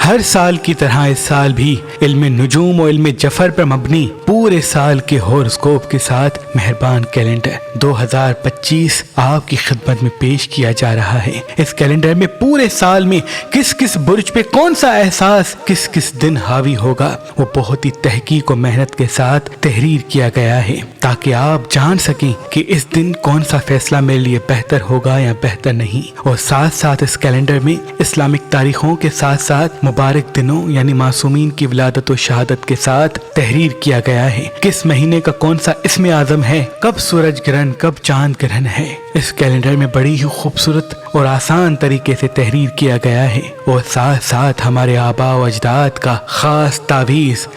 ہر سال کی طرح اس سال بھی علم نجوم و علم جفر پر مبنی پورے سال کے ہورoscope کے ساتھ مہربان کیلنڈر 2025 آپ کی خدمت میں پیش کیا جا رہا ہے۔ اس کیلنڈر میں پورے سال میں کس کس برج پہ کون سا احساس کس کس دن حاوی ہوگا وہ بہت ہی تحقیق و محنت کے ساتھ تحریر کیا گیا ہے، تاکہ آپ جان سکیں کہ اس دن کون سا فیصلہ میرے لیے بہتر ہوگا یا بہتر نہیں۔ اور ساتھ ساتھ اس کیلنڈر میں اسلامک تاریخوں کے ساتھ ساتھ مبارک دنوں یعنی معصومین کی ولادت و شہادت کے ساتھ تحریر کیا گیا ہے۔ کس مہینے کا کون سا اسم اعظم ہے، کب سورج گرہن کب چاند گرہن ہے، اس کیلنڈر میں بڑی ہی خوبصورت اور آسان طریقے سے تحریر کیا گیا ہے۔ اور ساتھ ساتھ ہمارے آباء و اجداد کا خاص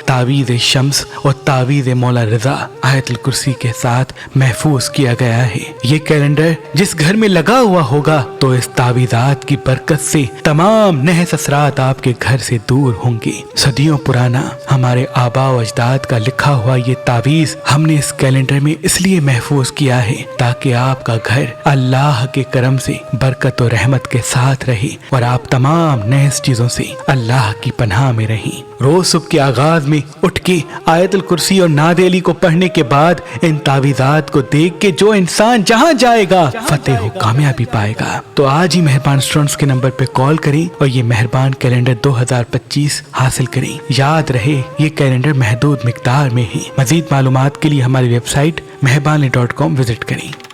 تعویذ شمس اور تعویذ مولا رضا آیت الکرسی کے ساتھ محفوظ کیا گیا ہے۔ یہ کیلنڈر جس گھر میں لگا ہوا ہوگا تو اس تعویذات کی برکت سے تمام نحس اثرات آپ کے گھر سے دور ہوں گے۔ صدیوں پرانا ہمارے آباء و اجداد کا لکھا ہوا یہ تعویذ ہم نے اس کیلنڈر میں اس لیے محفوظ کیا ہے تاکہ آپ کا گھر اللہ کے کرم سے برکت و رحمت کے ساتھ رہے اور آپ تمام نحس چیزوں سے اللہ کی پناہ میں رہیں۔ روز صبح کے آغاز میں اٹھ کے آیت الکرسی اور نعت علی کو پڑھنے کے بعد ان تعویذات کو دیکھ کے جو انسان جہاں جائے گا فتح و کامیابی پائے گا۔ تو آج ہی مہربان اسٹوڈنٹس کے نمبر پہ کال کریں اور یہ مہربان کیلنڈر 2025 حاصل کریں۔ یاد رہے یہ کیلنڈر محدود مقدار میں ہے۔ مزید معلومات کے لیے ہماری ویب سائٹ مہربانی.com وزٹ کریں۔